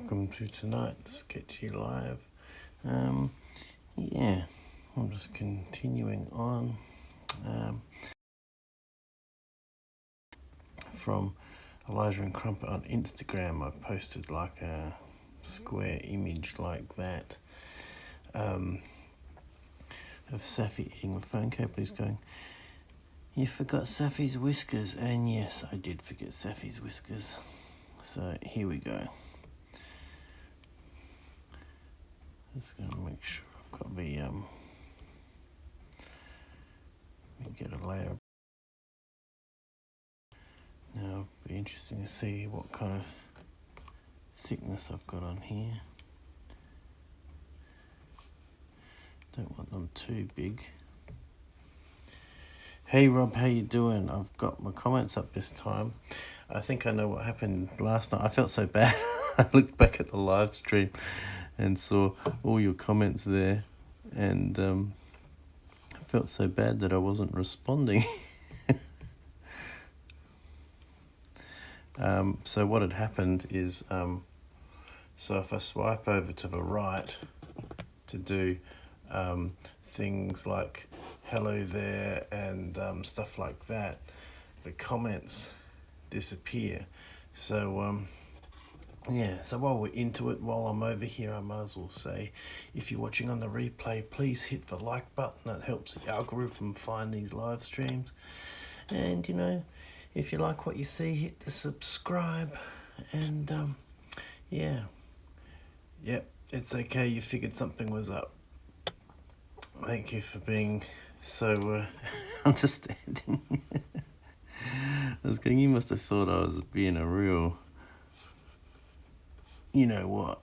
welcome to tonight's Sketchy Live. Yeah, I'm just continuing on from Elijah and Crumpet on Instagram. I posted like a square image like that of Safi eating the phone cable. He's going, "You forgot Safi's whiskers." And yes, I did forget Safi's whiskers. So here we go. Just going to make sure I've got the let me get a layer. Now it'll be interesting to see what kind of thickness I've got on here. Don't want them too big. Hey Rob, how you doing? I've got my comments up this time. I think I know what happened last night. I felt so bad. I looked back at the live stream and saw all your comments there, and I felt so bad that I wasn't responding. So what had happened is, so if I swipe over to the right to do things like hello there and stuff like that, the comments disappear. So yeah, so while we're into it, while I'm over here, I might as well say, if you're watching on the replay, please hit the like button. That helps the algorithm find these live streams. And you know, if you like what you see, hit the subscribe. And yeah, yep, it's okay, you figured something was up. Thank you for being so understanding. I was going, you must have thought I was being a real, you know what.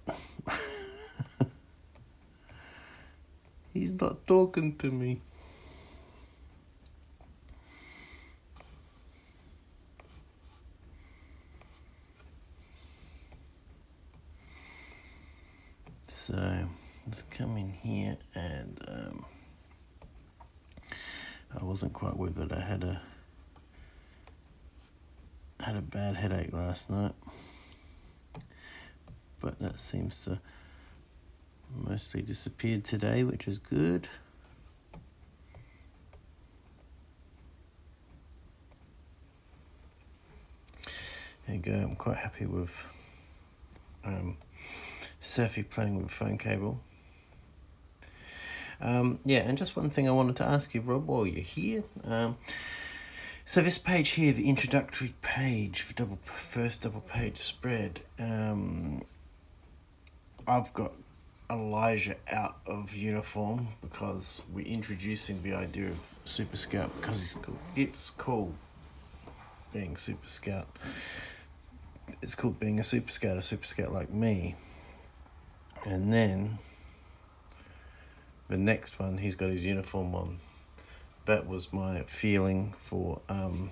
He's not talking to me. So let's come in here, and I wasn't quite with it. I had a bad headache last night, but that seems to mostly disappeared today, which is good. There you go. I'm quite happy with Safi playing with the phone cable. Yeah, and just one thing I wanted to ask you, Rob, while you're here. So this page here, the introductory page, the first double page spread, I've got Elijah out of uniform because we're introducing the idea of Super Scout because he's cool. It's cool being Super Scout. It's cool being a Super Scout like me. And then the next one, he's got his uniform on. That was my feeling for how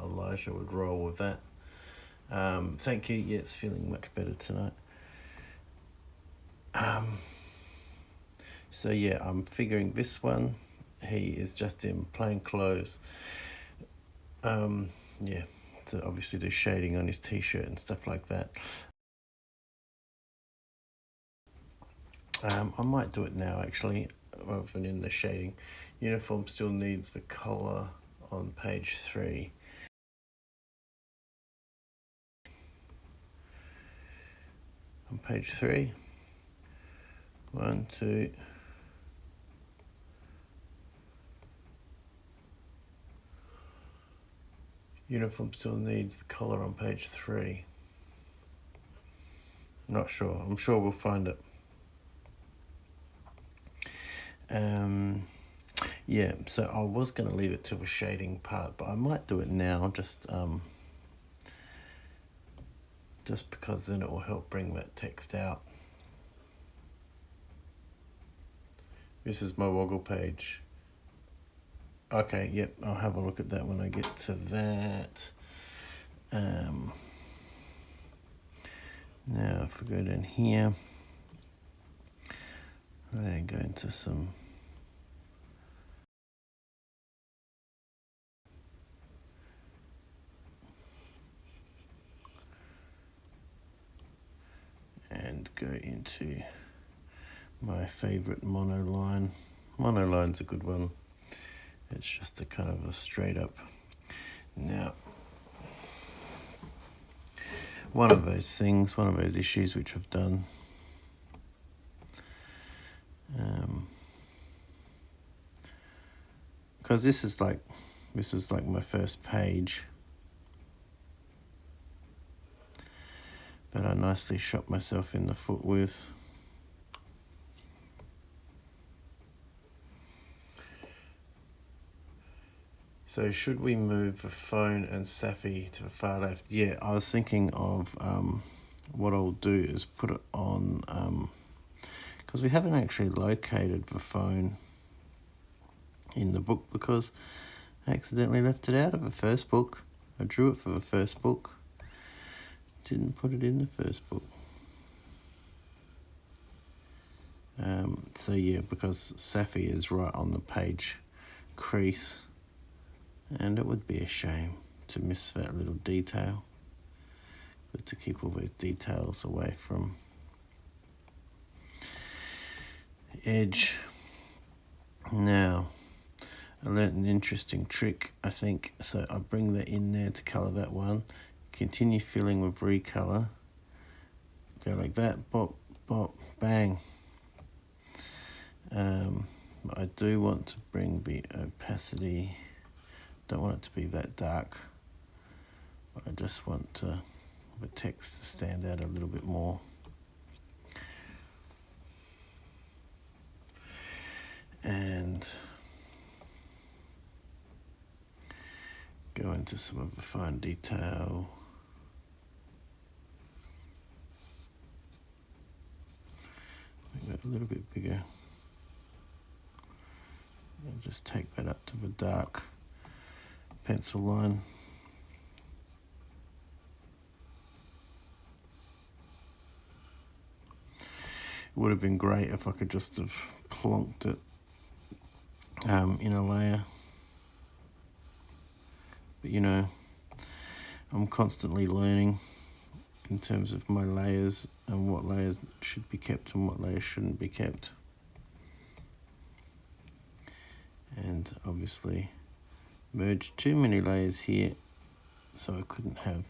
Elijah would roll with that. Thank you. Yeah, it's feeling much better tonight. So yeah, I'm figuring this one, he is just in plain clothes. Yeah, to obviously do shading on his t-shirt and stuff like that. I might do it now actually, rather than in the shading. Uniform still needs the collar on page 3. On page 3. 1, 2. Uniform still needs the collar on page 3. Not sure. I'm sure we'll find it. Yeah, so I was going to leave it to the shading part, but I might do it now, just because then it will help bring that text out. This is my Woggle page. Okay, yep, I'll have a look at that when I get to that. Now if we go down here, then go into some go into my favourite monoline. Monoline's a good one. It's just a kind of a straight up. Now, one of those things, one of those issues which I've done, because this is like my first page, but I nicely shot myself in the foot with. So should we move the phone and Safi to the far left? Yeah, I was thinking of what I'll do is put it on, because we haven't actually located the phone in the book because I accidentally left it out of the first book. I drew it for the first book, didn't put it in the first book. So yeah, because Safi is right on the page crease, and it would be a shame to miss that little detail. Good to keep all those details away from the edge. Now, I learnt an interesting trick, I think. So I bring that in there to colour that one. Continue filling with recolor. Go like that, bop, bop, bang. I do want to bring the opacity. Don't want it to be that dark. But I just want the text to stand out a little bit more. And go into some of the fine detail. Make that a little bit bigger. And just take that up to the dark pencil line. It would have been great if I could just have plonked it in a layer. But you know, I'm constantly learning in terms of my layers and what layers should be kept and what layers shouldn't be kept. And obviously merged too many layers here, so I couldn't have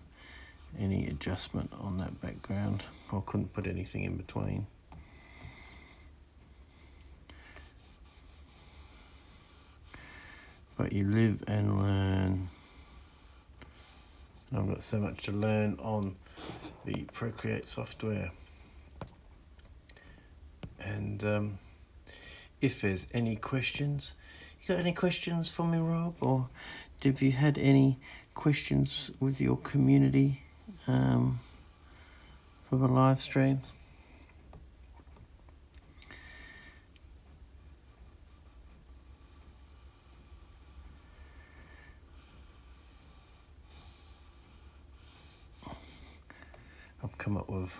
any adjustment on that background, or couldn't put anything in between. But you live and learn. I've got so much to learn on the Procreate software. And if there's any questions, you got any questions for me, Rob? Or have you had any questions with your community for the live stream? I've come up with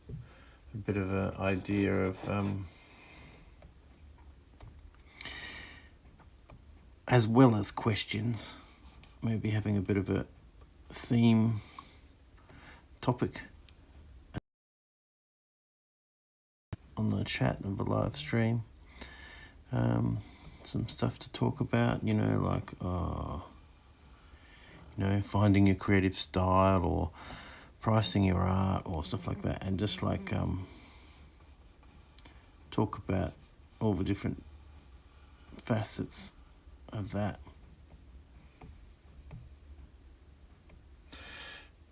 a bit of an idea of as well as questions, maybe having a bit of a theme topic on the chat of the live stream. Some stuff to talk about, you know, like finding your creative style or pricing your art or stuff like that, and just like talk about all the different facets of that.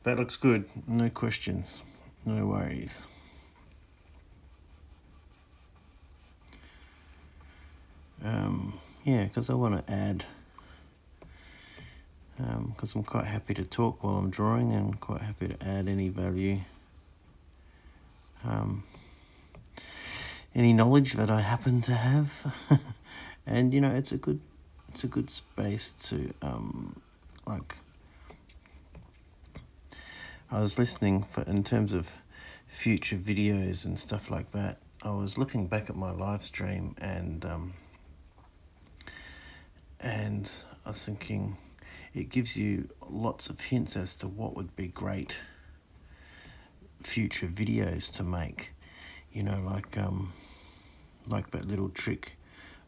That looks good. No questions, no worries. Yeah, because I want to add, because I'm quite happy to talk while I'm drawing and quite happy to add any value, any knowledge that I happen to have. And you know, it's a good space to like, I was listening in terms of future videos and stuff like that. I was looking back at my live stream and I was thinking it gives you lots of hints as to what would be great future videos to make. you know, like that little trick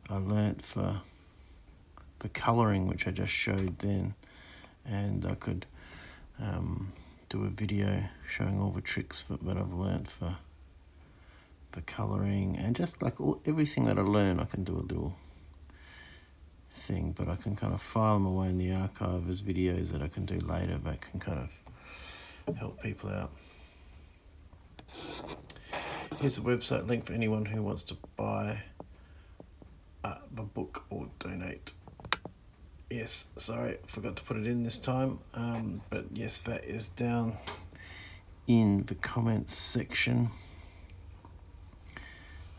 I learnt for colouring, which I just showed then, and I could do a video showing all the tricks that I've learnt for colouring, and just like everything that I learn, I can do a little thing, but I can kind of file them away in the archive as videos that I can do later that can kind of help people out. Here's a website link for anyone who wants to buy the book or donate. Yes, sorry, I forgot to put it in this time, but yes, that is down in the comments section.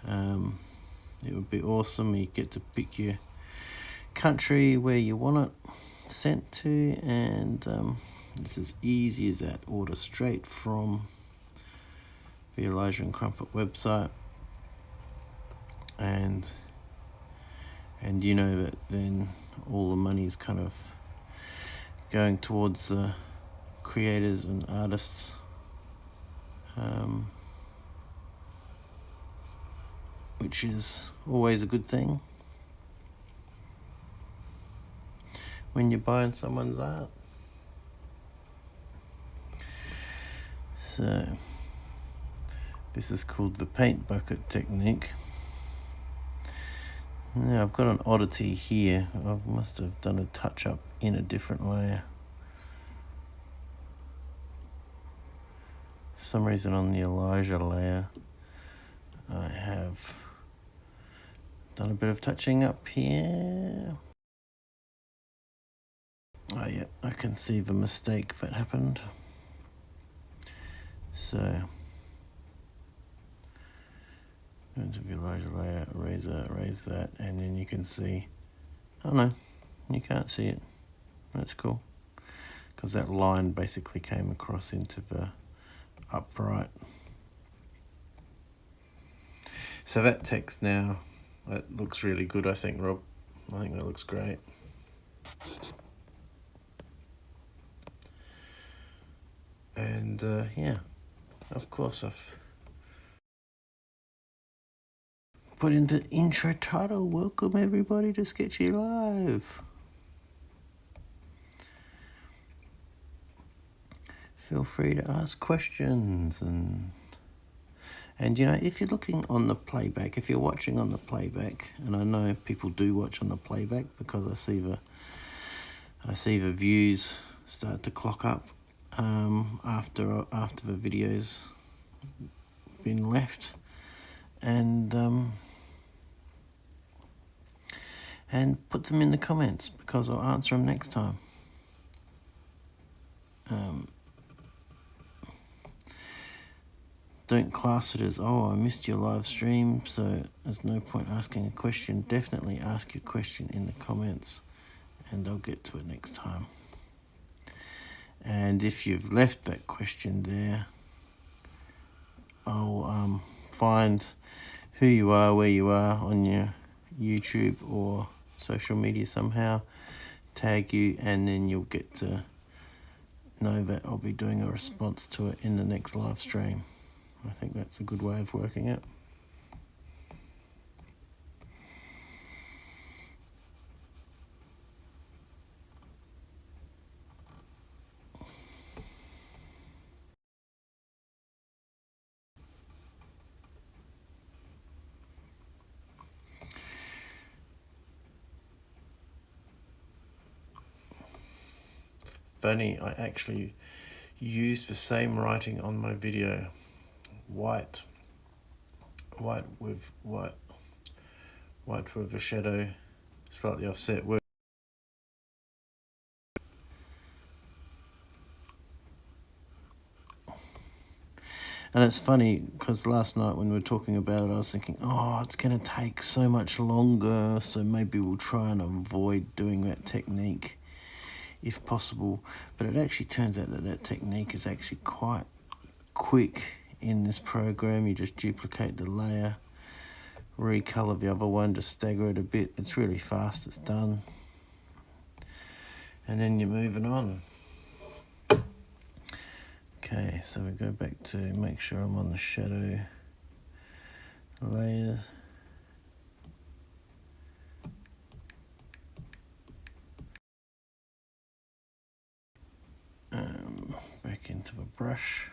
It would be awesome. You get to pick your country where you want it sent to, and it's as easy as that. Order straight from the Elijah and Crumpet website, and you know that then all the money's kind of going towards the creators and artists, which is always a good thing when you're buying someone's art. So this is called the paint bucket technique. Now I've got an oddity here. I must have done a touch up in a different layer. For some reason on the Elijah layer I have done a bit of touching up here. Oh yeah, I can see the mistake that happened. So into the Elijah layer, erase that, and then you can see, oh no, you can't see it. That's cool, because that line basically came across into the upright. So that text now, that looks really good, I think, Rob. I think that looks great. And yeah, of course I've put in the intro title. Welcome everybody to Sketchy Live. Feel free to ask questions, and you know, if you're looking on the playback, if you're watching on the playback, and I know people do watch on the playback because I see the views start to clock up after the video's been left, and put them in the comments because I'll answer them next time. Don't class it as, oh, I missed your live stream, so there's no point asking a question. Definitely ask your question in the comments and I'll get to it next time. And if you've left that question there, I'll find who you are, where you are on your YouTube or social media somehow, tag you, and then you'll get to know that I'll be doing a response to it in the next live stream. I think that's a good way of working it. Funny, I actually used the same writing on my video. White with a shadow slightly offset. And it's funny because last night when we were talking about it, I was thinking, oh, it's going to take so much longer, so maybe we'll try and avoid doing that technique if possible. But it actually turns out that technique is actually quite quick in this program. You just duplicate the layer, recolor the other one, just stagger it a bit. It's really fast, it's done. And then you're moving on. Okay, so we go back to make sure I'm on the shadow layers. Back into the brush.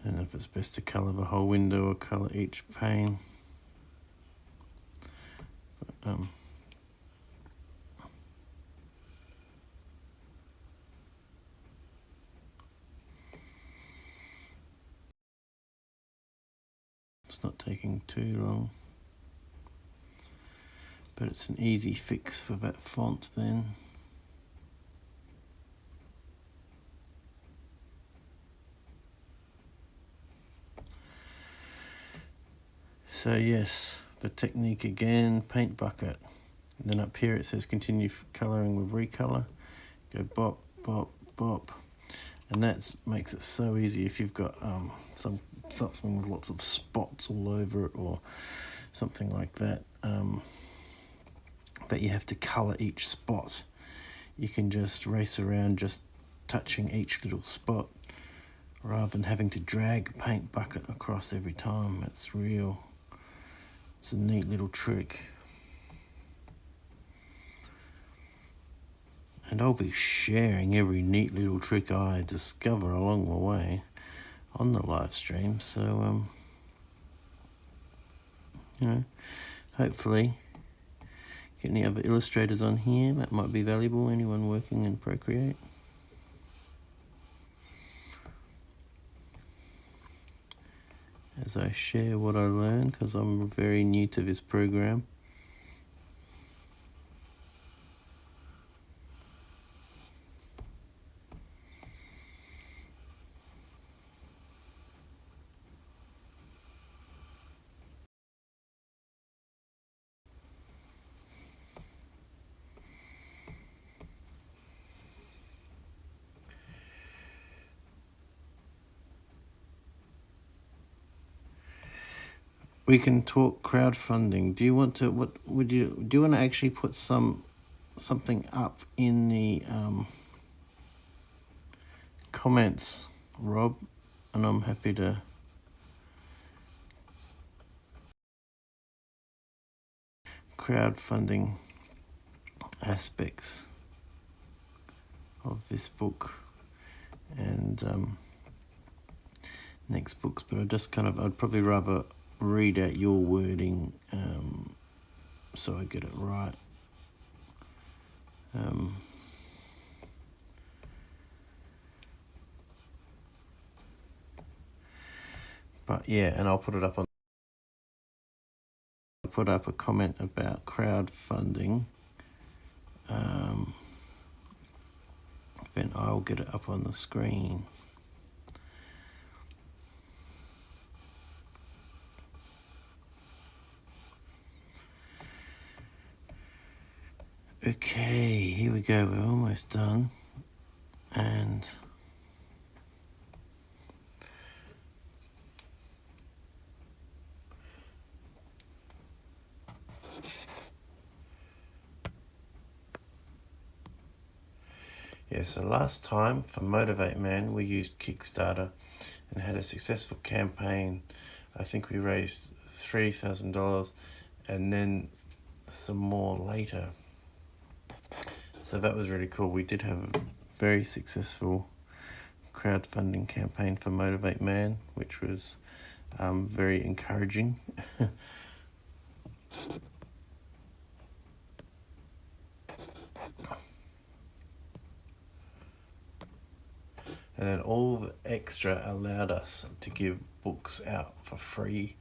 And if it's best to colour the whole window or colour each pane. But, it's not taking too long. But it's an easy fix for that font then. So yes, the technique again, paint bucket. And then up here it says continue colouring with recolor. Go bop, bop, bop. And that makes it so easy if you've got something with lots of spots all over it or something like that, that you have to colour each spot. You can just race around just touching each little spot rather than having to drag a paint bucket across every time. It's a neat little trick. And I'll be sharing every neat little trick I discover along the way on the live stream. So, you know, hopefully get any other illustrators on here that might be valuable, anyone working in Procreate. As I share what I learn, because I'm very new to this program. We can talk crowdfunding. Do you want to? Do you want to actually put something up in the comments, Rob? And I'm happy to. Crowdfunding aspects of this book and next books, but I'd probably rather read out your wording so I get it right. But yeah, and I'll put it up on. I'll put up a comment about crowdfunding. Then I'll get it up on the screen. Okay, here we go. We're almost done. And yeah, so last time for Motivate Man, we used Kickstarter and had a successful campaign. I think we raised $3,000 and then some more later. So that was really cool. We did have a very successful crowdfunding campaign for Motivate Man, which was very encouraging. And then all the extra allowed us to give books out for free.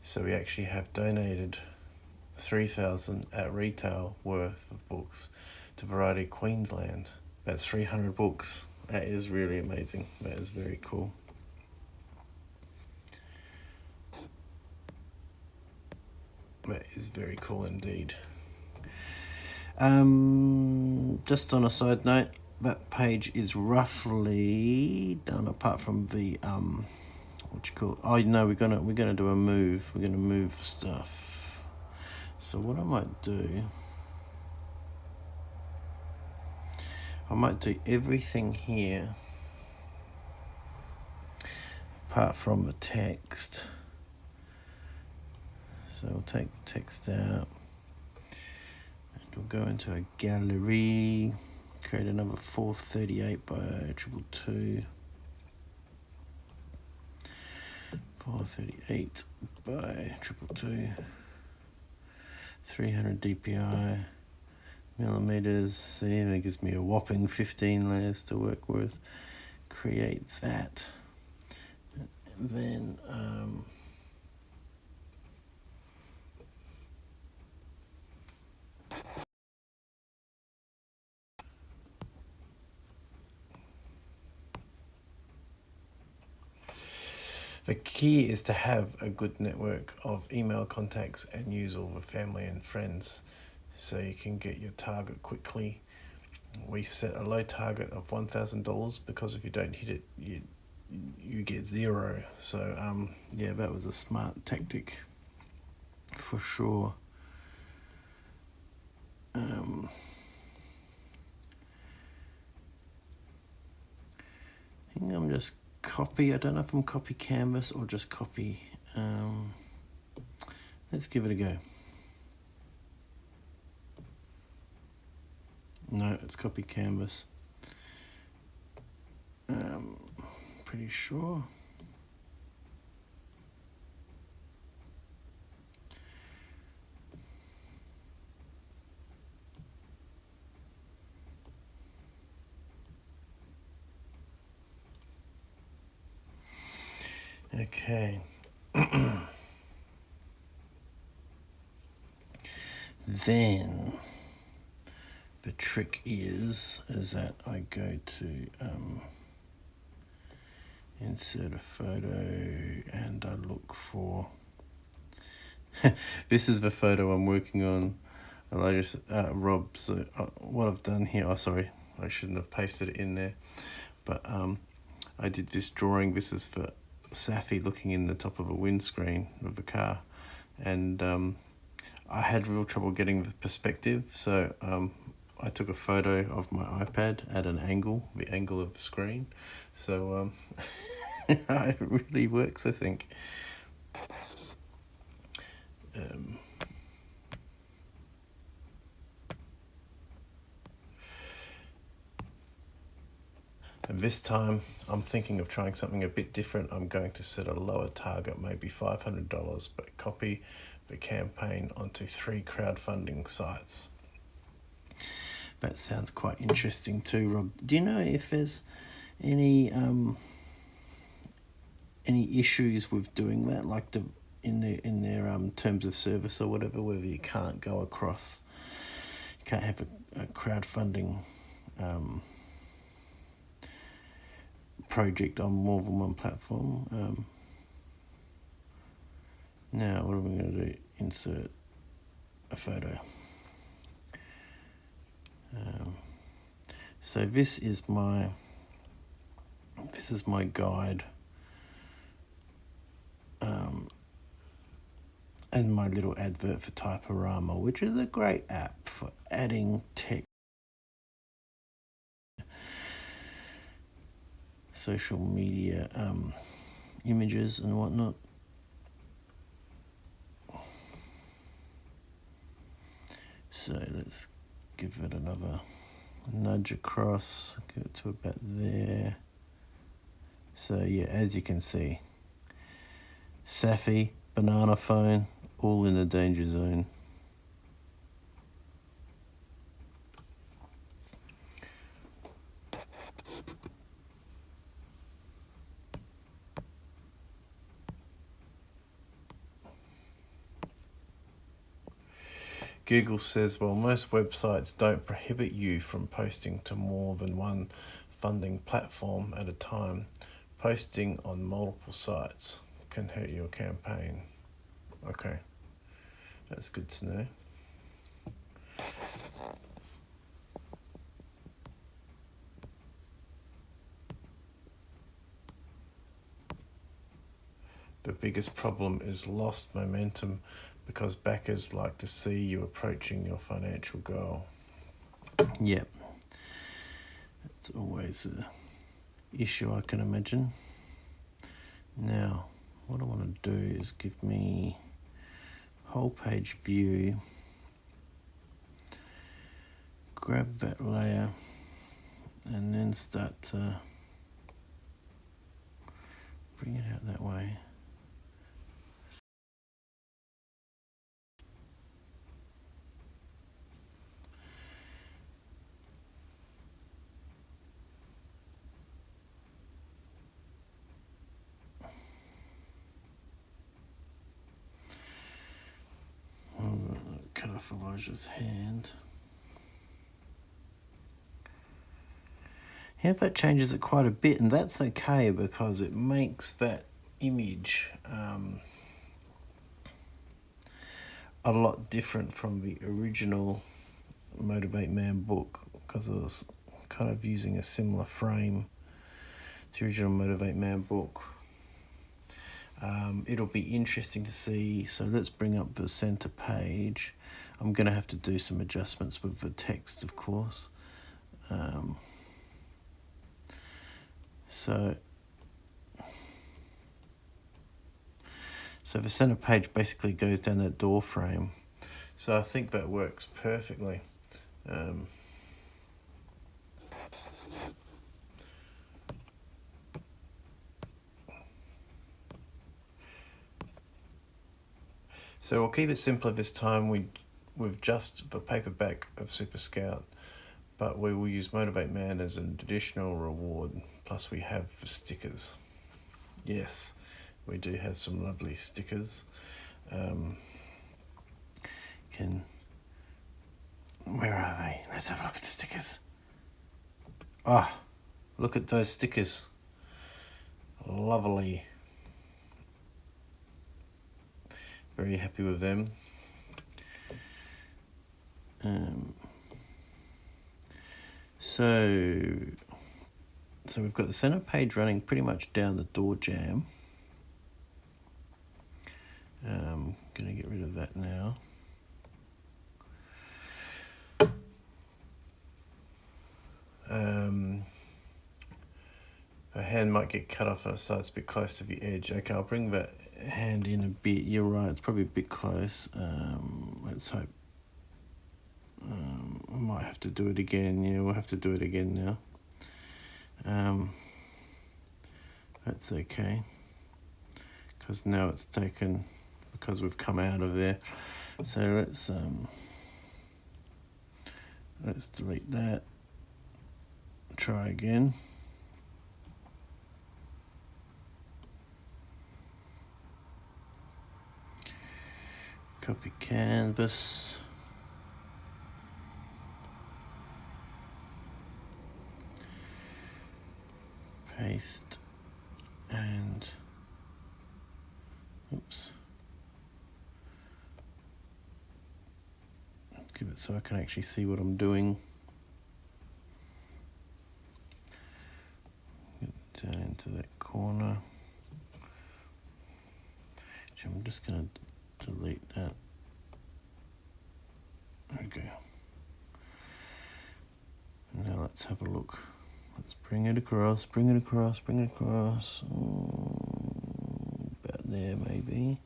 So we actually have donated 3,000 at retail worth of books to Variety Queensland. That's 300 books. That is really amazing. That is very cool. That is very cool indeed. Just on a side note, that page is roughly done apart from the what you call it? Oh no, we're gonna do a move. We're gonna move stuff. So what I might do might do everything here apart from the text. So we'll take the text out and we'll go into a gallery, create another 438 by 222. 438 by 222. 300 dpi, millimeters. See, that gives me a whopping 15 layers to work with. Create that. And then the key is to have a good network of email contacts and use all the family and friends so you can get your target quickly. We set a low target of $1,000 because if you don't hit it, you get zero. So yeah, that was a smart tactic for sure. I think I'm just copy. I don't know if I'm copy canvas or just copy. Let's give it a go. No, it's copy canvas. Pretty sure. Okay. Then the trick is that I go to insert a photo and I look for this is the photo I'm working on. Elijah, Rob, so what I've done here, oh sorry, I shouldn't have pasted it in there, but I did this drawing. This is for Safi looking in the top of a windscreen of the car, and I had real trouble getting the perspective, so I took a photo of my iPad at an angle, the angle of the screen, so it really works, I think. And this time, I'm thinking of trying something a bit different. I'm going to set a lower target, maybe $500, but copy the campaign onto 3 crowdfunding sites. That sounds quite interesting too, Rob. Do you know if there's any issues with doing that, like in their terms of service or whatever, whether you can't go across, you can't have a crowdfunding project on more than one platform. Now, what are we going to do? Insert a photo. So this is my guide, and my little advert for Typorama, which is a great app for adding text, social media images and whatnot. So let's give it another nudge across, get it to about there. So yeah, as you can see, Safi, banana phone, all in the danger zone. Google says, well, most websites don't prohibit you from posting to more than one funding platform at a time. Posting on multiple sites can hurt your campaign. Okay, that's good to know. The biggest problem is lost momentum because backers like to see you approaching your financial goal. Yep. It's always an issue, I can imagine. Now, what I want to do is give me whole page view, grab that layer, and then start to bring it out that way. Cut off Elijah's hand. Yeah, that changes it quite a bit, and that's okay because it makes that image a lot different from the original Motivate Man book, because I was kind of using a similar frame to the original Motivate Man book. It'll be interesting to see. So let's bring up the center page. I'm going to have to do some adjustments with the text, of course. So the center page basically goes down that door frame. So I think that works perfectly. So we'll keep it simpler this time with just the paperback of Super Scout, but we will use Motivate Man as an additional reward, plus we have the stickers. Yes, we do have some lovely stickers. Where are they? Let's have a look at the stickers. Ah, look at those stickers. Lovely. Very happy with them. So we've got the center page running pretty much down the door jamb. I'm going to get rid of that now. The hand might get cut off on the side, it's a bit close to the edge. Okay, I'll bring that hand in a bit. You're right, it's probably a bit close. Let's hope. I might have to do it again. Yeah, we'll have to do it again now. That's okay, because now it's taken, because we've come out of there. So let's delete that. Try again. Copy canvas. Paste and oops. Give it so I can actually see what I'm doing. Get down into that corner. I'm just going to delete that. There we go. Now let's have a look. Let's bring it across, bring it across, bring it across. About there maybe.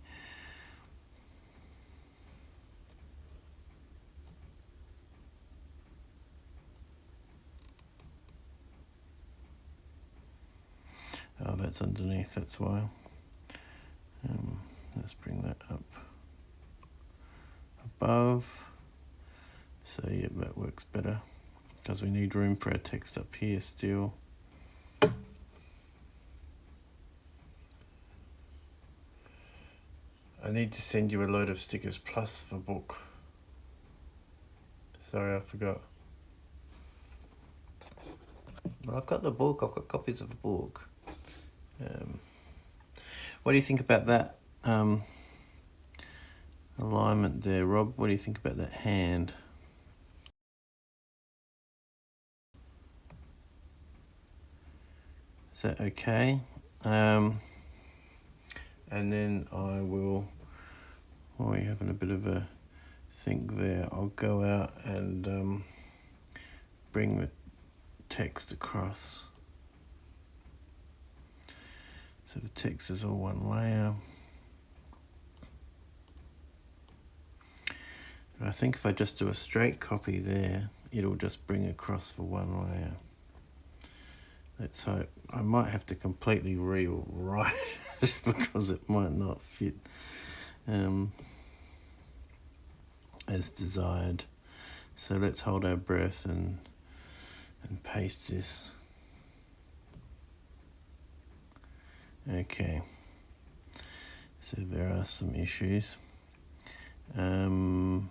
Oh, that's underneath, that's why. Let's bring that up above. So yeah, that works better, because we need room for our text up here still. I need to send you a load of stickers plus the book. Sorry, I forgot. Well, I've got the book, I've got copies of the book. What do you think about that alignment there, Rob? What do you think about that hand? Is that okay? And then I will, while you're having a bit of a think there, I'll go out and bring the text across. So the text is all one layer. And I think if I just do a straight copy there, it'll just bring across for one layer. Let's hope. I might have to completely rewrite it because it might not fit as desired. So let's hold our breath and paste this. Okay. So there are some issues. And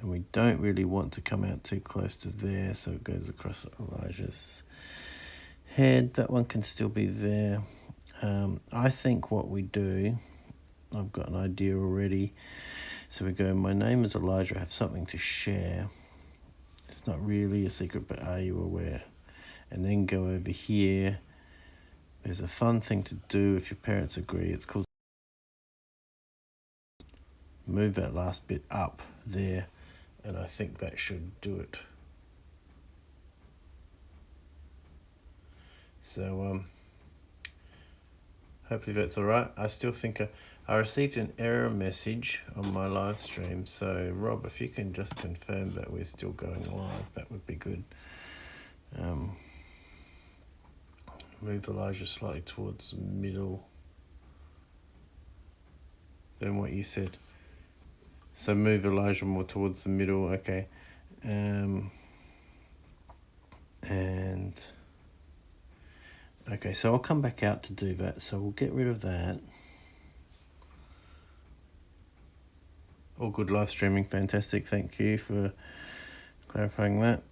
we don't really want to come out too close to there, so it goes across Elijah's head. That one can still be there. I think what we do, I've got an idea already. So we go, my name is Elijah, I have something to share. It's not really a secret, but are you aware? And then go over here. There's a fun thing to do if your parents agree. It's called move that last bit up there, and I think that should do it. So hopefully that's all right. I still think I received an error message on my live stream, so Rob, if you can just confirm that we're still going live, that would be good. Move Elijah slightly towards the middle than what you said. So move Elijah more towards the middle, okay. And okay, so I'll come back out to do that. So we'll get rid of that. All good live streaming, fantastic. Thank you for clarifying that.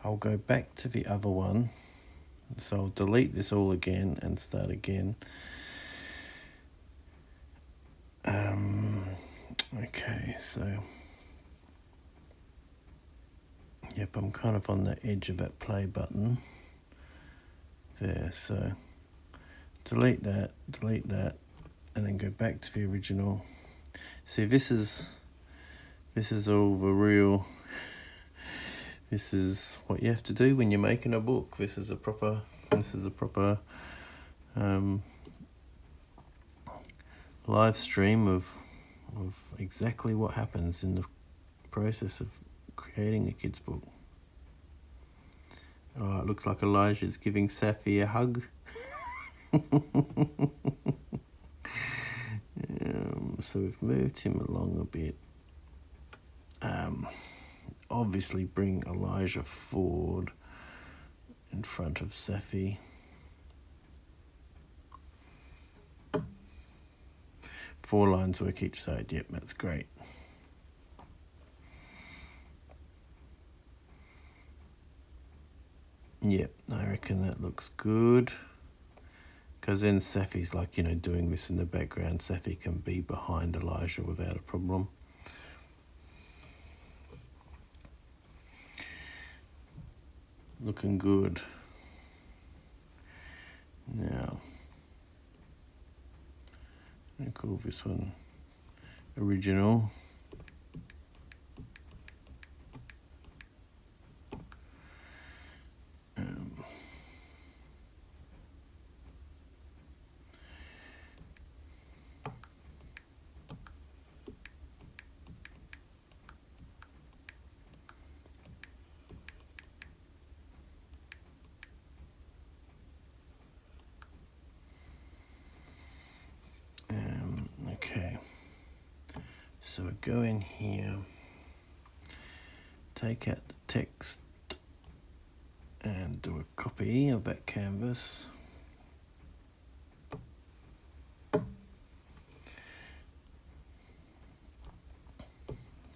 I'll go back to the other one. So I'll delete this all again and start again. Okay, so yep, I'm kind of on the edge of that play button there. So delete that, and then go back to the original. See, this is all the real. This is what you have to do when you're making a book. This is a proper live stream of exactly what happens in the process of creating a kid's book. Oh, it looks like Elijah's giving Safi a hug. So we've moved him along a bit. Obviously bring Elijah forward in front of Safi. Four lines work each side. Yep, that's great. Yep, I reckon that looks good. Because then Safi's like, doing this in the background. Safi can be behind Elijah without a problem. Looking good. Now, I'm going to call this one original. Okay, so we go in here, take out the text and do a copy of that canvas.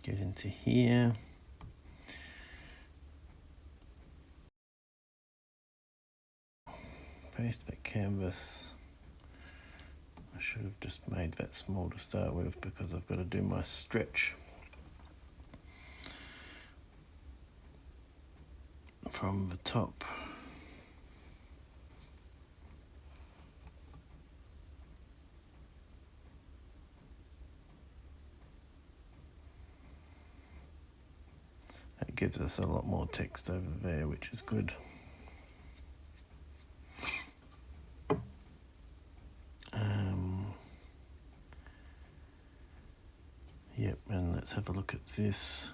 Get into here. Paste that canvas. I should have just made that small to start with because I've got to do my stretch from the top. That gives us a lot more text over there, which is good. Yep, and let's have a look at this.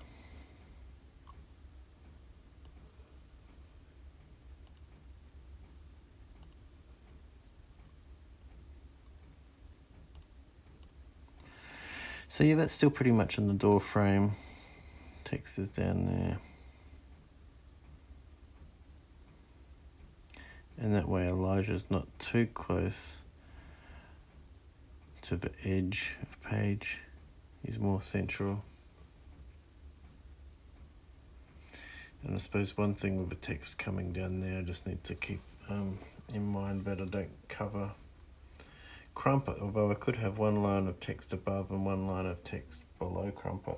So yeah, that's still pretty much on the door frame. Text is down there. And that way Elijah's not too close to the edge of page. He's more central. And I suppose one thing with the text coming down there, I just need to keep in mind that I don't cover Crumpet, although I could have one line of text above and one line of text below Crumpet,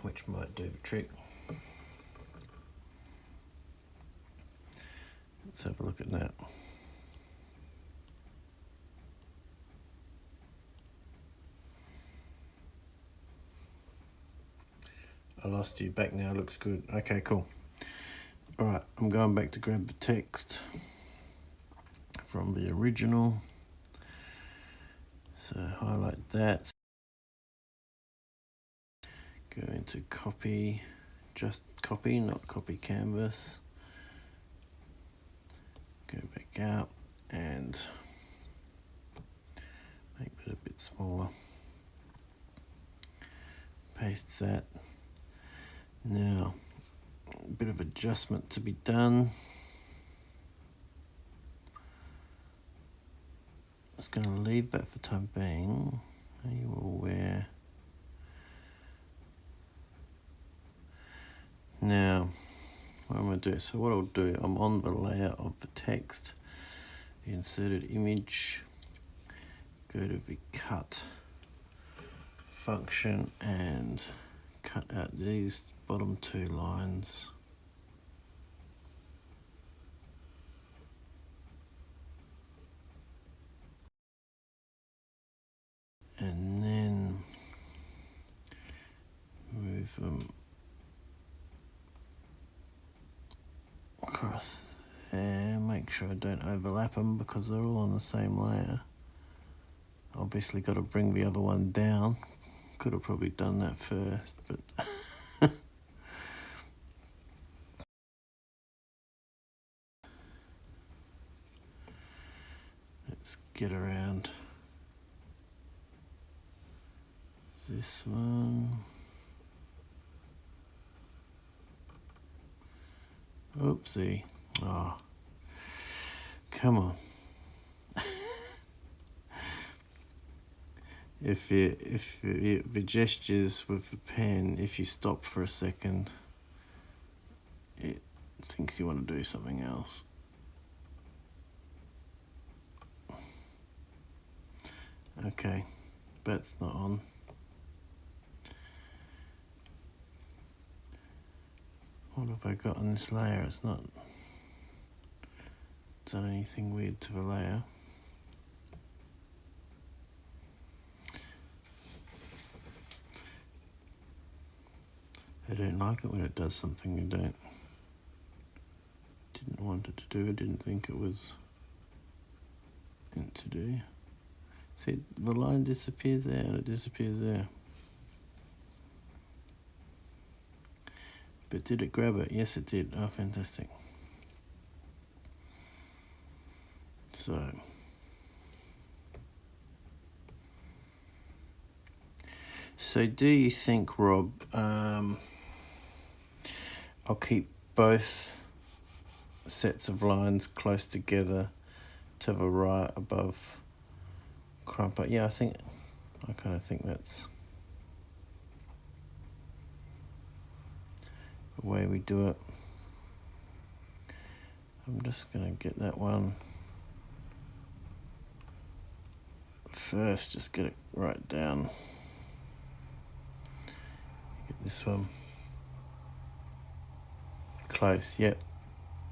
which might do the trick. Let's have a look at that. I lost you. Back now. Looks good. Okay, cool. Alright, I'm going back to grab the text from the original. So highlight that. Go into copy. Just copy, not copy canvas. Go back out and make it a bit smaller. Paste that. Now, a bit of adjustment to be done. I'm just going to leave that for the time being. Are you aware? Now, what I'm going to do, so what I'll do, I'm on the layer of the text, the inserted image, go to the cut function and cut out these bottom two lines. And then move them across there, make sure I don't overlap them because they're all on the same layer. Obviously got to bring the other one down. Could have probably done that first, but let's get around this one. Oopsie. Oh, come on. If the gestures with the pen, if you stop for a second, it thinks you want to do something else. Okay, that's not on. What have I got on this layer? It's not done anything weird to the layer. I don't like it when it does something you didn't want it to do. I didn't think it was meant to do. See, the line disappears there and it disappears there. But did it grab it? Yes, it did. Oh, fantastic. So do you think, Rob, I'll keep both sets of lines close together to the right above Crumpet? Yeah, I kind of think that's the way we do it. I'm just going to get that one first, just get it right down. Get this one close. Yep,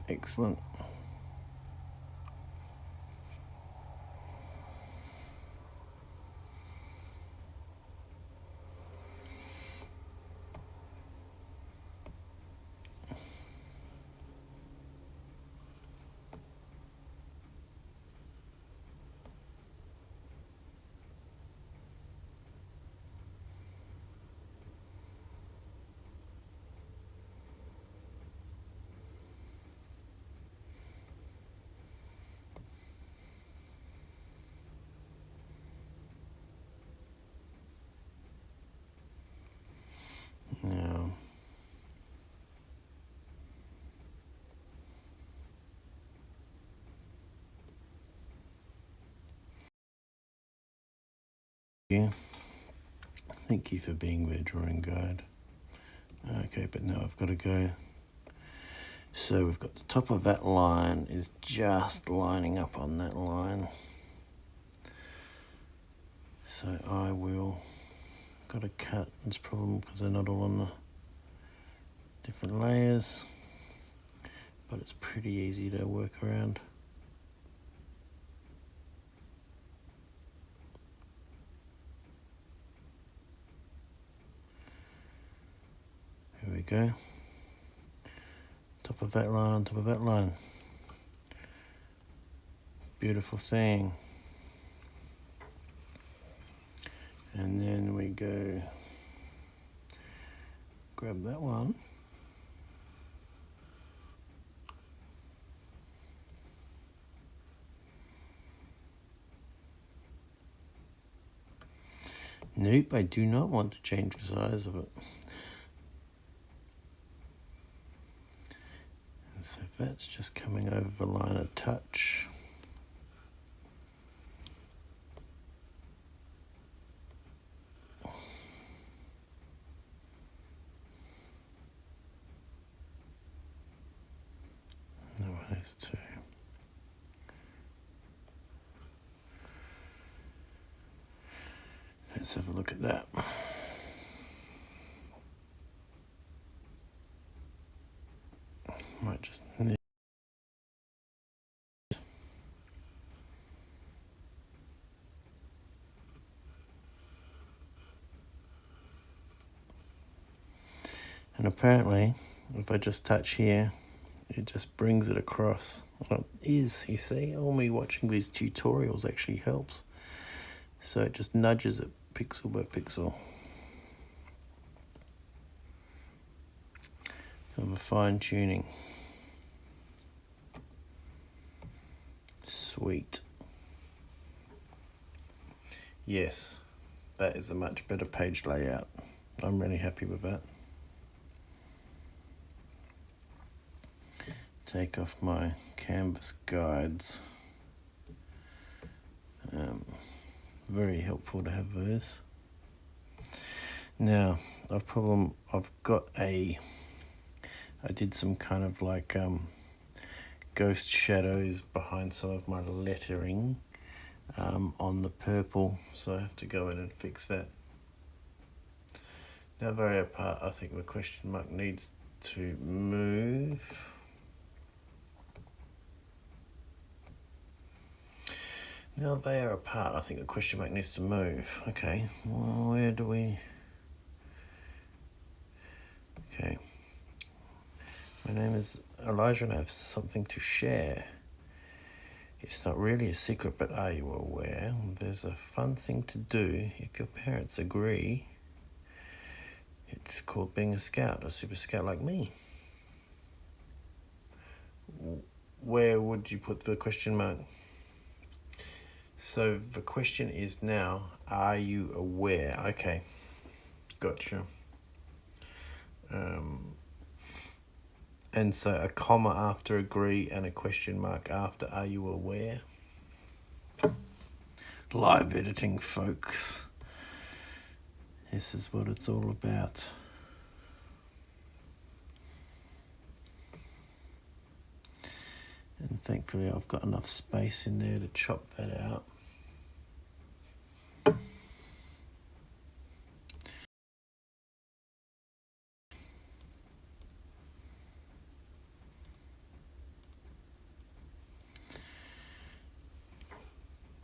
excellent. you. Thank you for being there, drawing guide. Okay, but now I've got to go. So we've got the top of that line is just lining up on that line. So I will, got to cut this problem because they're not all on the different layers, but it's pretty easy to work around. Here we go. Top of that line on top of that line. Beautiful thing. And then we go grab that one. Nope, I do not want to change the size of it. And so that's just coming over the line a touch. No, those two. Let's have a look at that. Might just need. And apparently, if I just touch here, it just brings it across. Well, it is, you see, all me watching these tutorials actually helps. So it just nudges it pixel by pixel. Of a fine tuning. Sweet. Yes, that is a much better page layout. I'm really happy with that. Take off my canvas guides. Very helpful to have those. Now, I've got I did some kind of like ghost shadows behind some of my lettering on the purple, so I have to go in and fix that. Now, very apart, I think the question mark needs to move. Now they are apart, I think the question mark needs to move. Okay, well, where do we... Okay. My name is Elijah and I have something to share. It's not really a secret, but are you aware? There's a fun thing to do if your parents agree. It's called being a scout, a super scout like me. Where would you put the question mark? So the question is now, are you aware? Okay, gotcha. And so a comma after agree and a question mark after are you aware? Live editing, folks. This is what it's all about. And thankfully I've got enough space in there to chop that out.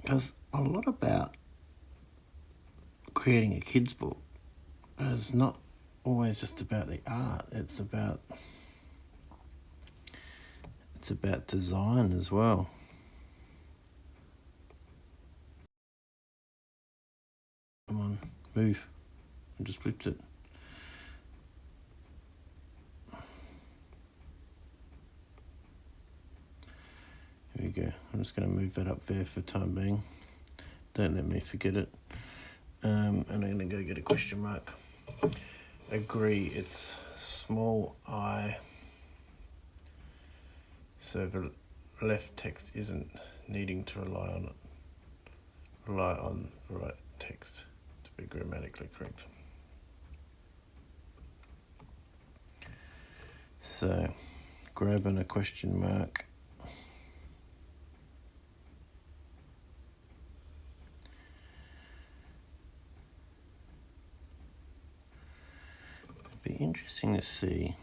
Because a lot about creating a kid's book is not always just about the art. It's about design as well. Come on, move. I just flipped it. Here we go. I'm just going to move that up there for the time being. Don't let me forget it. And I'm going to go get a question mark. Agree, it's small I. So the left text isn't needing to rely on it. Rely on the right text. be grammatically correct. So, grabbing a question mark. It'd be interesting to see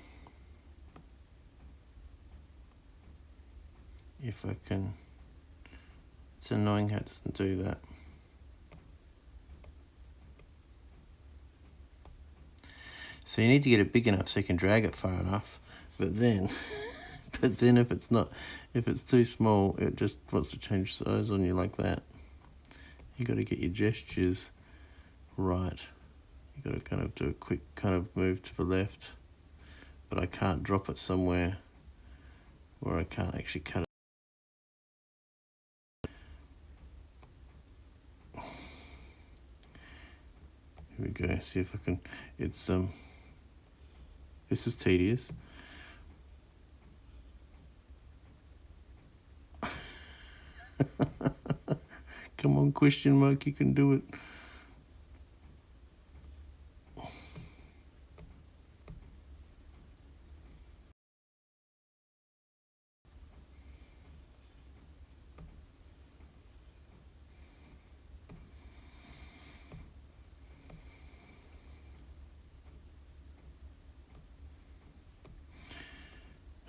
if I can. It's annoying how it doesn't do that. So you need to get it big enough so you can drag it far enough, but then if it's too small, it just wants to change size on you like that. You got to get your gestures right. You got to kind of do a quick kind of move to the left, but I can't drop it somewhere where I can't actually cut it. Here we go, see if I can, it's, this is tedious. Come on, question mark, you can do it.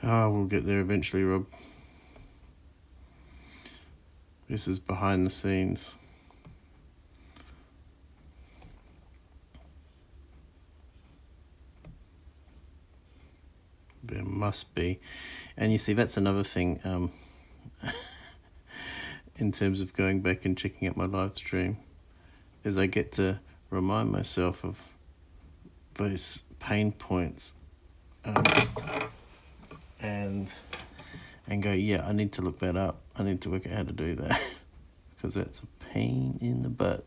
Oh, we'll get there eventually, Rob. This is behind the scenes. There must be. And you see, that's another thing in terms of going back and checking out my live stream, is I get to remind myself of those pain points and go, yeah, I need to look that up. I need to work out how to do that because that's a pain in the butt.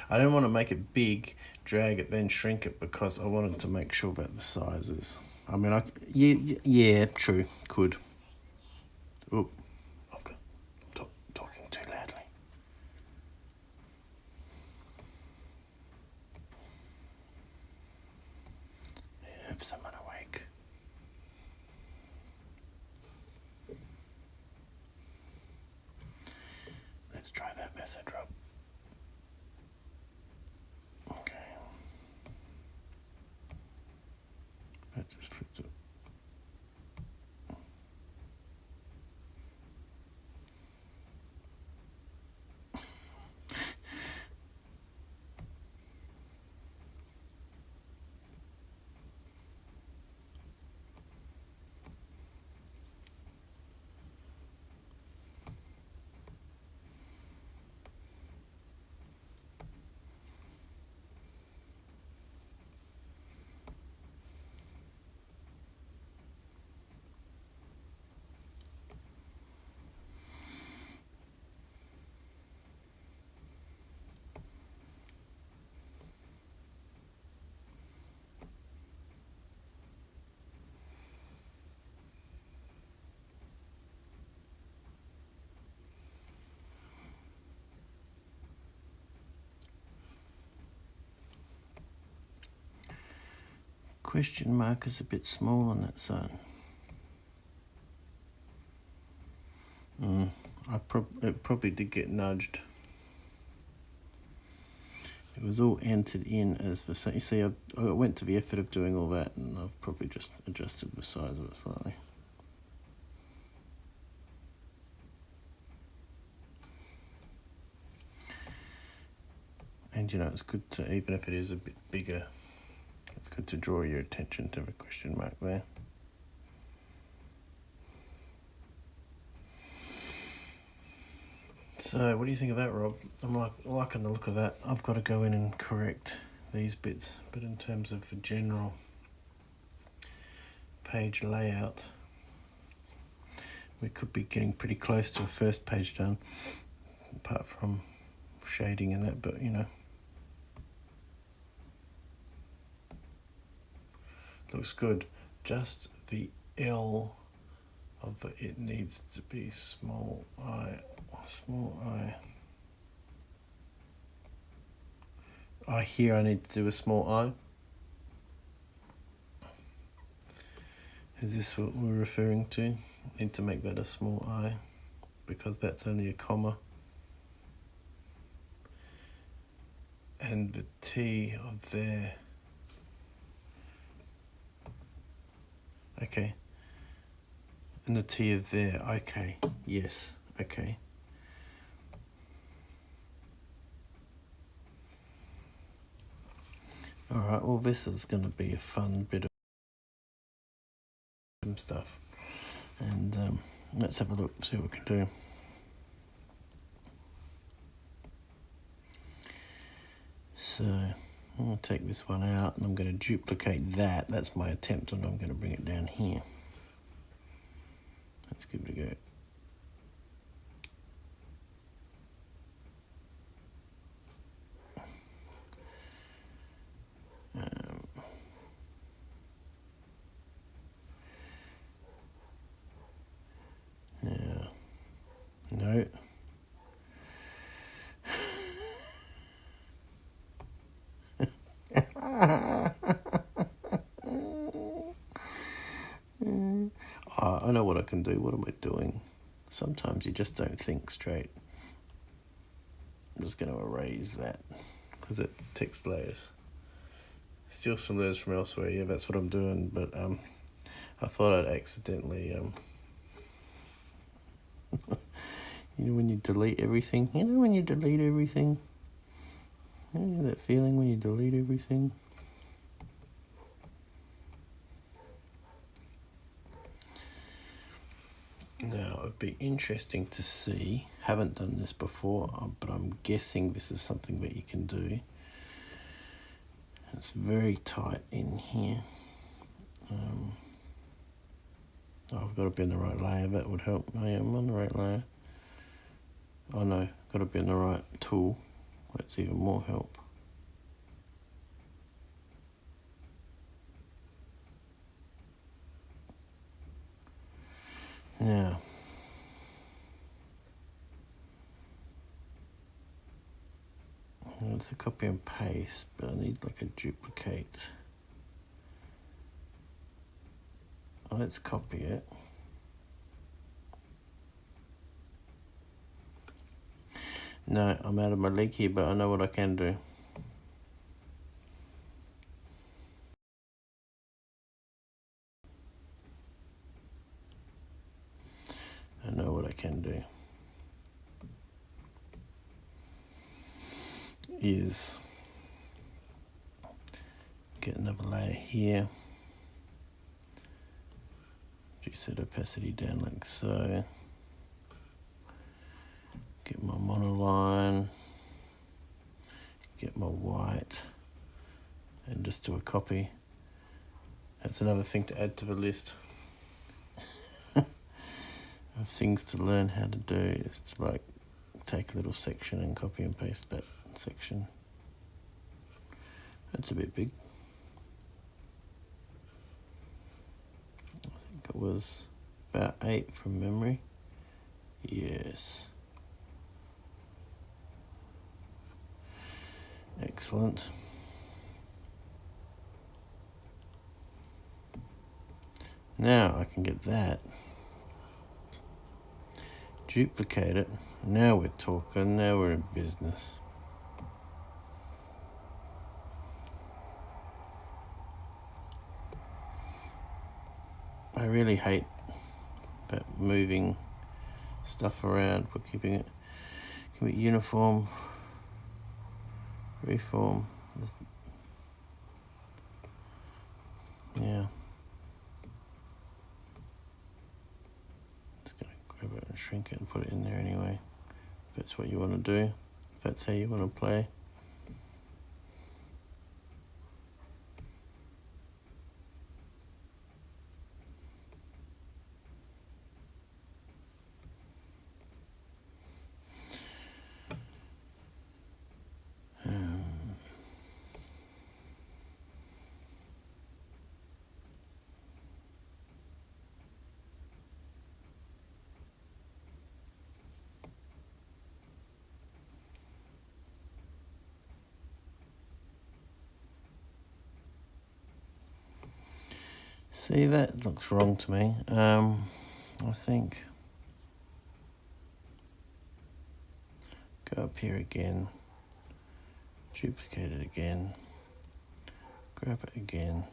I didn't want to make it big, drag it, then shrink it because I wanted to make sure that the sizes. I mean, yeah, true, could. Oh, I'm talking too loudly. Have someone awake. Let's try that method, Rob. Okay. That just flipped it. Question mark is a bit small on that side. It probably did get nudged. It was all entered in as the same. You see, I went to the effort of doing all that, and I've probably just adjusted the size of it slightly. And you know, it's good to, even if it is a bit bigger, it's good to draw your attention to the question mark there. So, what do you think of that, Rob? I'm liking the look of that. I've got to go in and correct these bits, but in terms of the general page layout, we could be getting pretty close to a first page done, apart from shading and that, but you know. Looks good. Just the L of the it needs to be small I, small I. Here I need to do a small I. Is this what we're referring to? Need to make that a small I because that's only a comma. And the T of there. Okay. And the T of there. Okay. Yes. Okay. Alright, well this is going to be a fun bit of stuff. And let's have a look, see what we can do. So I'm going to take this one out and I'm going to duplicate that. That's my attempt, and I'm going to bring it down here. Let's give it a go. No. I know what I can do. What am I doing? Sometimes you just don't think straight. I'm just going to erase that because it text layers. Steal some layers from elsewhere. Yeah, that's what I'm doing. But I thought I'd accidentally... you know when you delete everything? You know when you delete everything? You know that feeling when you delete everything? Now, it'd be interesting to see. Haven't done this before, but I'm guessing this is something that you can do. It's very tight in here. I've got to be in the right layer. That would help. I am on the right layer. Oh no, got to be in the right tool. That's even more help. Now, it's a copy and paste, but I need like a duplicate. Let's copy it. No, I'm out of my league here, but I know what I can do. I know what I can do. Is get another layer here. Reset opacity down like so. Get my monoline. Get my white. And just do a copy. That's another thing to add to the list of things to learn how to do, is to like take a little section and copy and paste that section. That's a bit big. I think it was about 8 from memory. Yes. Excellent. Now I can get that. Duplicate it. Now we're talking. Now we're in business. I really hate that moving stuff around. We're keeping it uniform, freeform. Yeah. Just gonna grab it and shrink it and put it in there anyway. If that's what you want to do, if that's how you want to play. See, that looks wrong to me. I think go up here again, duplicate it again, grab it again,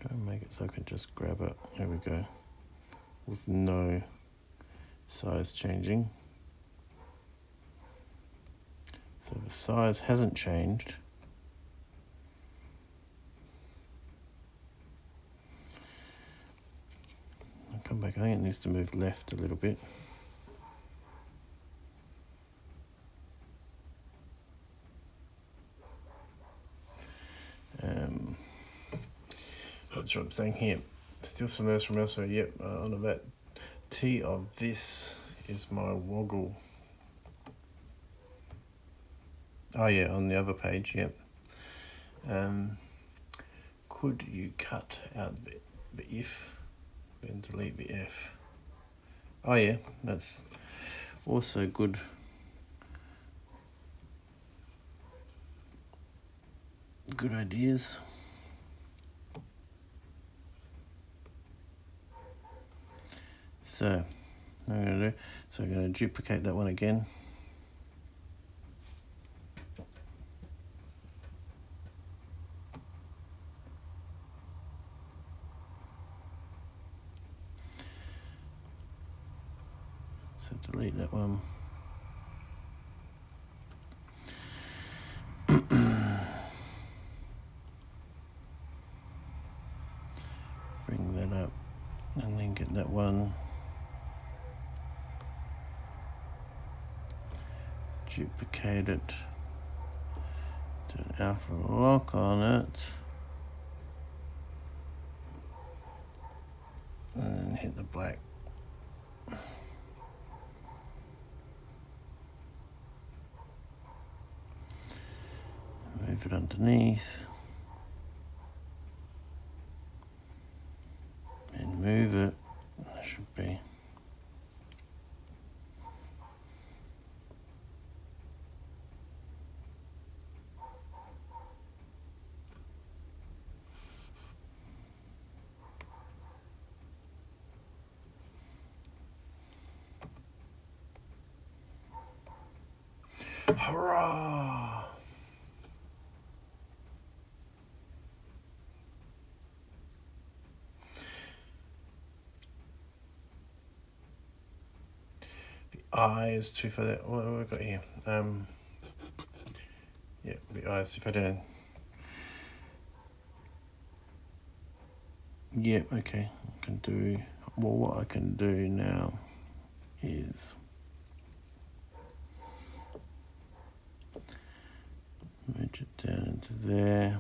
go and make it so I can just grab it. There we go, with no size changing. So the size hasn't changed. I'll come back. I think it needs to move left a little bit. That's what I'm saying here. Still some notes from elsewhere. Yep, under that T of this is my woggle. Oh yeah, on the other page, yep. Could you cut out the if, then delete the F? Oh yeah, that's also good. Good ideas. So, I'm going to duplicate that one again. So delete that one. Bring that up and then get that one. Duplicate it. Do an alpha lock on it. And then hit the black. Move it underneath. And move it. That should be. Hurrah! The eye is too far down. What have we got here? Yeah, the eye is too far down. Yeah, okay. I can do. Well, what I can do now is merge it down into there.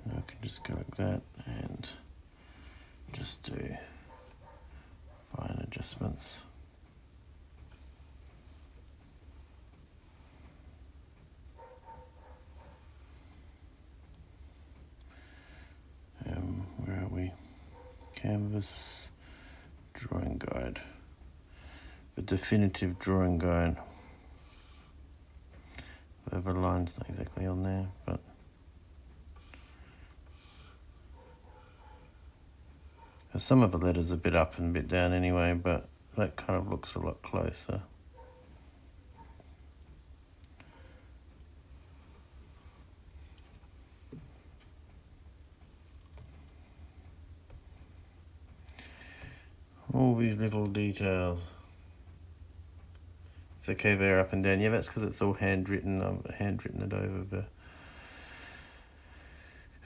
And I can just go like that and just do fine adjustments. Where are we? Canvas drawing guide. The definitive drawing guide. The line's not exactly on there, but some of the letters are a bit up and a bit down anyway, but that kind of looks a lot closer. All these little details. It's okay there up and down. Yeah, that's because it's all handwritten. I've handwritten it over the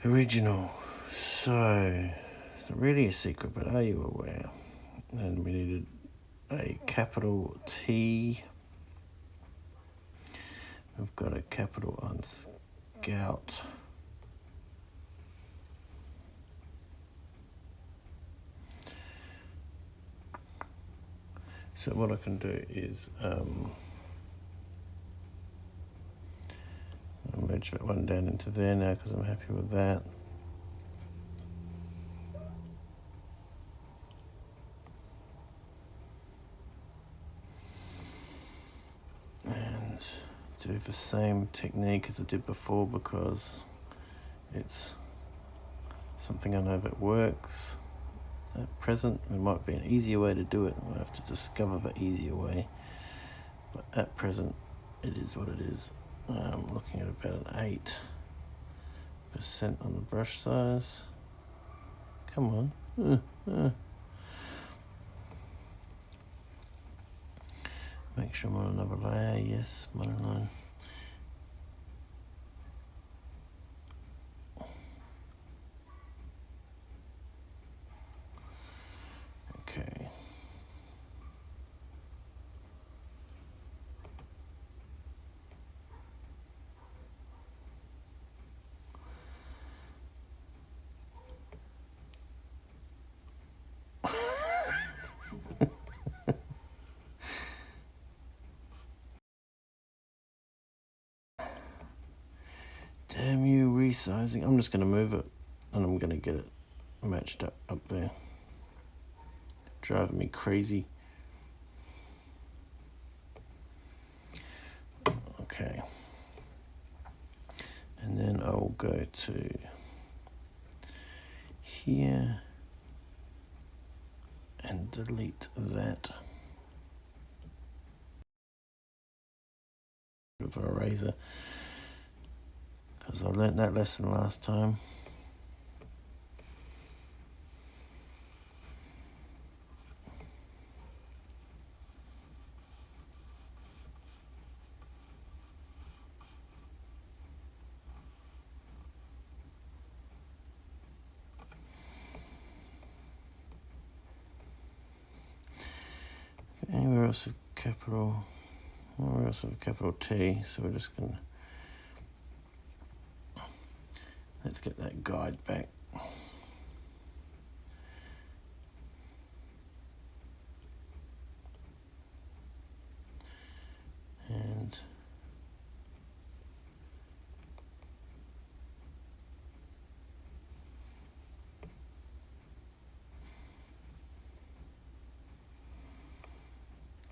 original. So, it's not really a secret, but are you aware? And we needed a capital T. We've got a capital on Scout. So what I can do is I'll merge that one down into there now because I'm happy with that. And do the same technique as I did before because it's something I know that works. At present, there might be an easier way to do it. We'll have to discover the easier way. But at present, it is what it is. I'm looking at about an 8% on the brush size. Come on. Make sure I'm on another layer. Yes, monoline. Okay. Damn you, resizing. I'm just going to move it and I'm going to get it matched up there. Driving me crazy. Okay. And then I'll go to here and delete that with an eraser. Because I learnt that lesson last time. Anywhere else with capital, anywhere else with a capital T, so we're just going to, let's get that guide back. And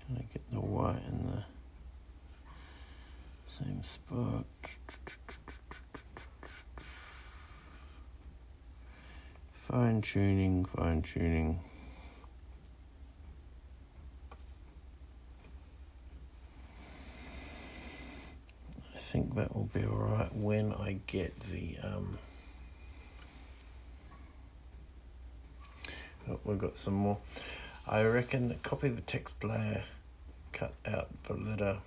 can I get the white in the same spot? Fine tuning, fine tuning. I think that will be alright when I get the oh, we've got some more. I reckon copy the text layer, cut out the letter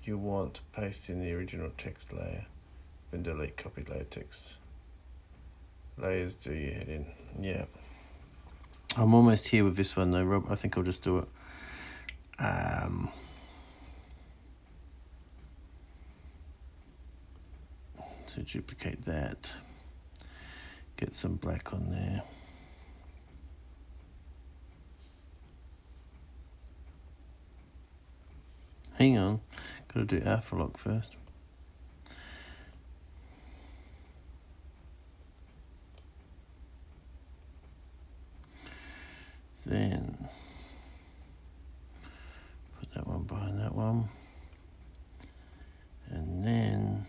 you want, paste in the original text layer, then delete copied layer text. Layers do your head in. Yeah. I'm almost here with this one though, Rob. I think I'll just do it. So duplicate that. Get some black on there. Hang on. Gotta do alpha lock first. Then put that one behind that one. And then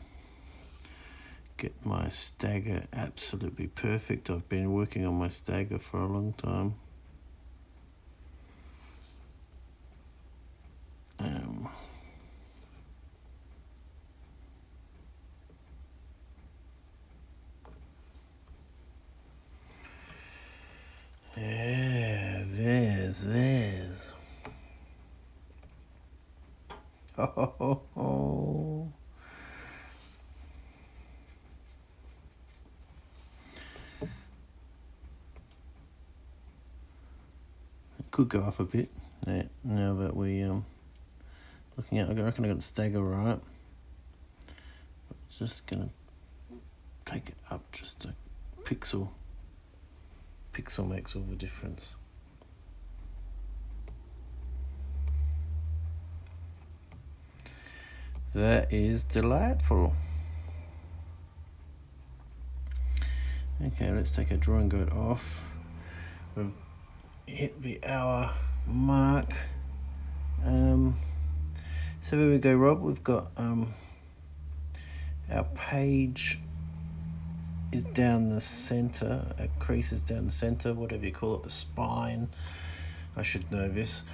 get my stagger absolutely perfect. I've been working on my stagger for a long time. Yeah, there's. Oh. It could go off a bit. Yeah, now that we looking at, I reckon I got the stagger right. Just gonna take it up just a pixel. Pixel makes all the difference. That is delightful. Okay, let's take our drawing guide off. We've hit the hour mark. So here we go, Rob. We've got our page is down the center, our crease is down the center, whatever you call it, the spine. I should know this.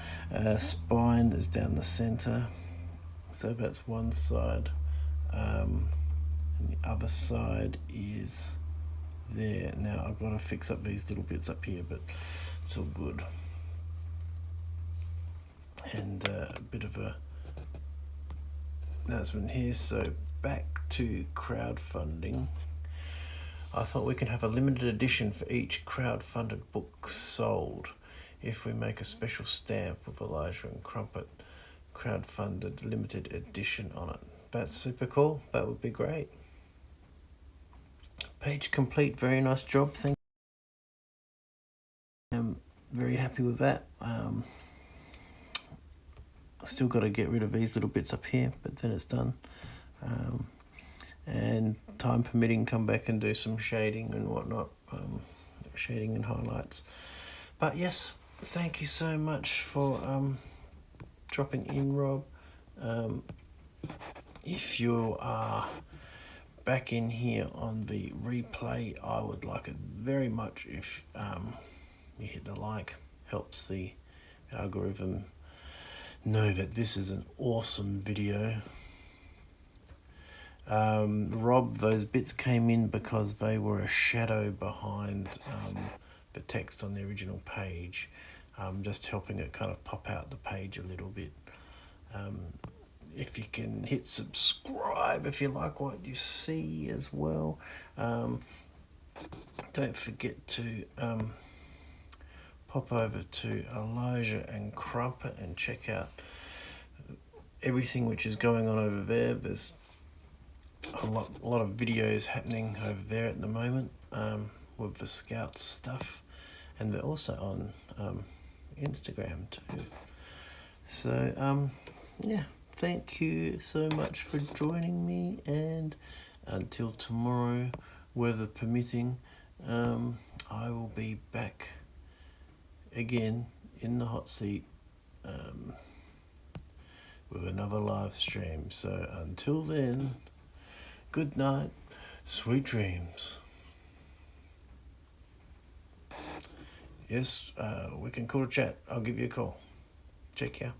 Spine is down the center. So that's one side. And the other side is there. Now I've got to fix up these little bits up here, but it's all good. And a bit of a announcement here. So back to crowdfunding. I thought we can have a limited edition for each crowdfunded book sold if we make a special stamp with Elijah and Crumpet crowdfunded limited edition on it. That's super cool. That would be great. Page complete. Very nice job. Thank you. I'm very happy with that. Still got to get rid of these little bits up here, but then it's done. And time permitting, come back and do some shading and whatnot, shading and highlights. But yes, thank you so much for dropping in, Rob. If you are back in here on the replay, I would like it very much if you hit the like. Helps the algorithm know that this is an awesome video. Rob, those bits came in because they were a shadow behind the text on the original page, just helping it kind of pop out the page a little bit. If you can hit subscribe if you like what you see as well. Don't forget to pop over to Elijah and Crumpet and check out everything which is going on over there. There's a lot of videos happening over there at the moment with the Scouts stuff, and they're also on Instagram too. So yeah, thank you so much for joining me, and until tomorrow, weather permitting, I will be back again in the hot seat with another live stream. So until then, good night, sweet dreams. Yes, we can call a chat. I'll give you a call. Check care.